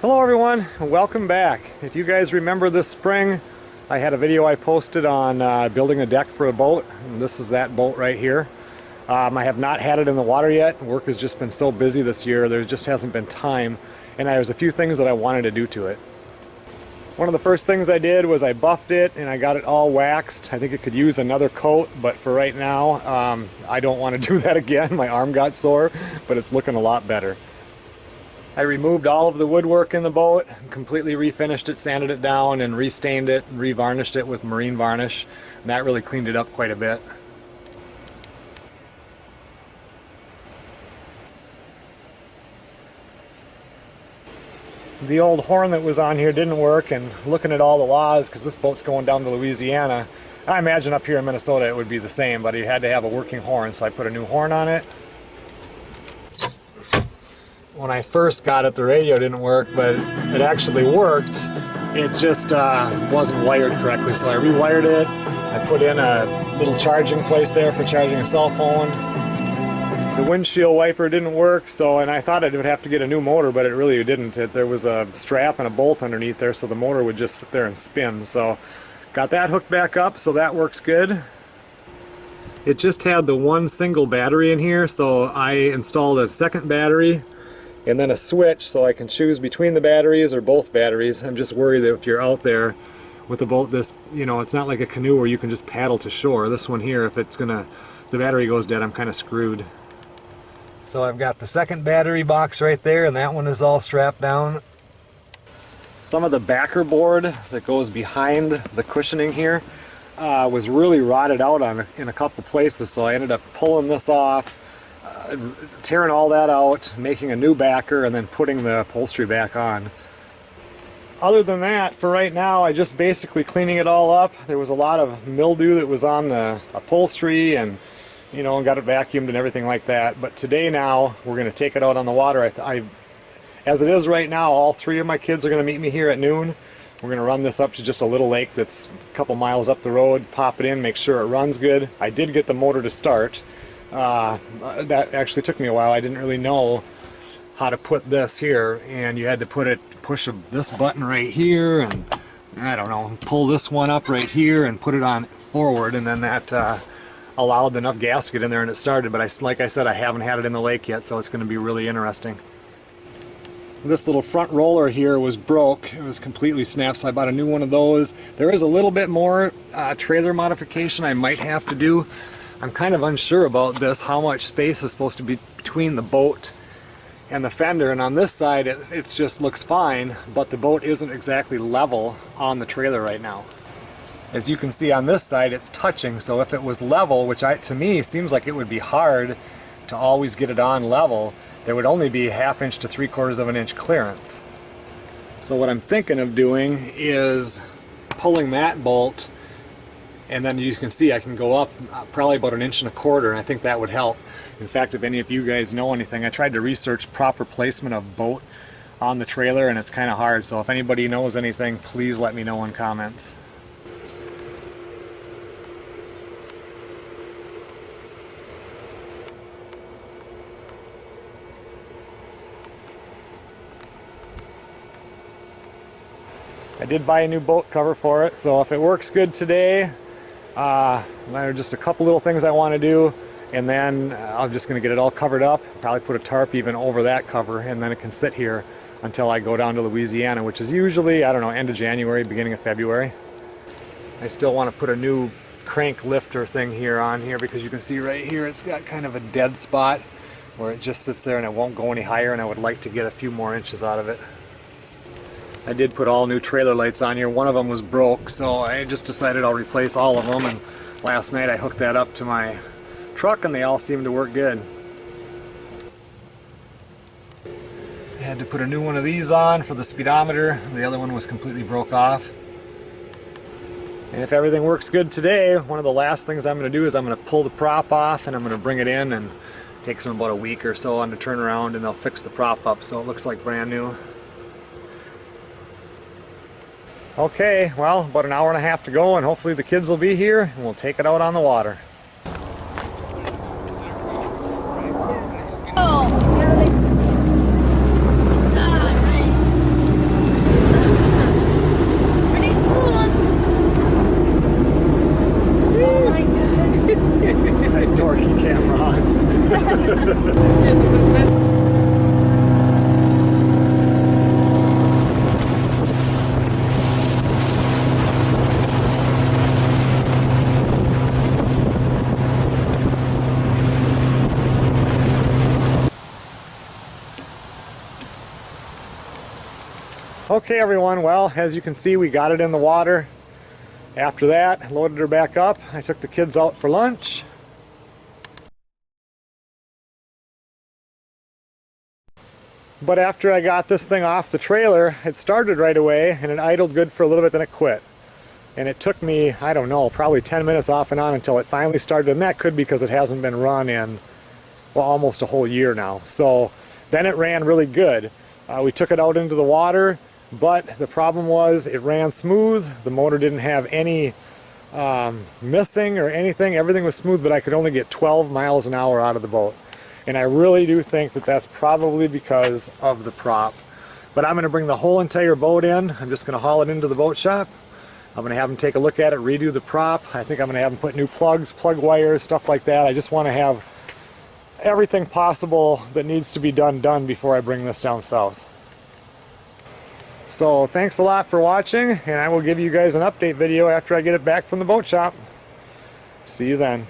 Hello everyone, welcome back. If you guys remember this spring, I had a video I posted on building a deck for a boat. And this is that boat right here. I have not had it in the water yet. Work has just been so busy this year, there just hasn't been time. And there's a few things that I wanted to do to it. One of the first things I did was I buffed it and I got it all waxed. I think it could use another coat, but for right now, I don't want to do that again. My arm got sore, but it's looking a lot better. I removed all of the woodwork in the boat, completely refinished it, sanded it down, and restained it, and revarnished it with marine varnish. And that really cleaned it up quite a bit. The old horn that was on here didn't work, and looking at all the laws, because this boat's going down to Louisiana, I imagine up here in Minnesota it would be the same, but it had to have a working horn, so I put a new horn on it. When I first got it, the radio didn't work, but it actually worked. It just wasn't wired correctly, so I rewired it. I put in a little charging place there for charging a cell phone. The windshield wiper didn't work, and I thought I would have to get a new motor, but it really didn't. There was a strap and a bolt underneath there, so the motor would just sit there and spin. So got that hooked back up, so that works good. It just had the one single battery in here, so I installed a second battery and then a switch so I can choose between the batteries or both batteries. I'm just worried that if you're out there with a boat this, it's not like a canoe where you can just paddle to shore. This one here, if the battery goes dead, I'm kind of screwed. So I've got the second battery box right there, and that one is all strapped down. Some of the backer board that goes behind the cushioning here was really rotted out in a couple places, so I ended up pulling this off, tearing all that out, making a new backer, and then putting the upholstery back on. Other than that, for right now, I just basically cleaning it all up. There was a lot of mildew that was on the upholstery, and got it vacuumed and everything like that. But today now, we're going to take it out on the water. As it is right now, all three of my kids are going to meet me here at noon. We're going to run this up to just a little lake that's a couple miles up the road, pop it in, make sure it runs good. I did get the motor to start. That actually took me a while. I didn't really know how to put this here, and you had to push this button right here, and I don't know, pull this one up right here and put it on forward, and then that allowed enough gas to get in there and it started. But like I said, I haven't had it in the lake yet, so it's going to be really interesting. This little front roller here was broke. It was completely snapped, so I bought a new one of those. There is a little bit more trailer modification I might have to do. I'm kind of unsure about this, how much space is supposed to be between the boat and the fender, and on this side it just looks fine, but the boat isn't exactly level on the trailer right now. As you can see on this side, it's touching, so if it was level, which to me seems like it would be hard to always get it on level, there would only be 1/2 inch to 3/4 of an inch clearance. So what I'm thinking of doing is pulling that bolt, and then you can see I can go up probably about 1 1/4 inches, and I think that would help. In fact, if any of you guys know anything, I tried to research proper placement of boat on the trailer, and it's kind of hard. So if anybody knows anything, please let me know in comments. I did buy a new boat cover for it, so if it works good today, there are just a couple little things I want to do, and then I'm just going to get it all covered up, probably put a tarp even over that cover, and then it can sit here until I go down to Louisiana, which is usually, I don't know, end of January, beginning of February. I still want to put a new crank lifter thing here on here, because you can see right here it's got kind of a dead spot where it just sits there and it won't go any higher, and I would like to get a few more inches out of it. I did put all new trailer lights on here. One of them was broke, so I just decided I'll replace all of them, and last night I hooked that up to my truck and they all seem to work good. I had to put a new one of these on for the speedometer. The other one was completely broke off. And if everything works good today, one of the last things I'm going to do is I'm going to pull the prop off, and I'm going to bring it in, and it takes them about a week or so on to turn around, and they'll fix the prop up so it looks like brand new. Okay, well, about 1.5 hours to go, and hopefully the kids will be here and we'll take it out on the water. Okay everyone, well, as you can see, we got it in the water. After that, loaded her back up. I took the kids out for lunch. But after I got this thing off the trailer, it started right away and it idled good for a little bit, then it quit. And it took me, I don't know, probably 10 minutes off and on until it finally started, and that could be because it hasn't been run in, well, almost a whole year now. So then it ran really good. We took it out into the water, but the problem was it ran smooth. The motor didn't have any missing or anything. Everything was smooth, but I could only get 12 miles an hour out of the boat. And I really do think that that's probably because of the prop. But I'm going to bring the whole entire boat in. I'm just going to haul it into the boat shop. I'm going to have them take a look at it, redo the prop. I think I'm going to have them put new plugs, plug wires, stuff like that. I just want to have everything possible that needs to be done before I bring this down south. So thanks a lot for watching, and I will give you guys an update video after I get it back from the boat shop. See you then.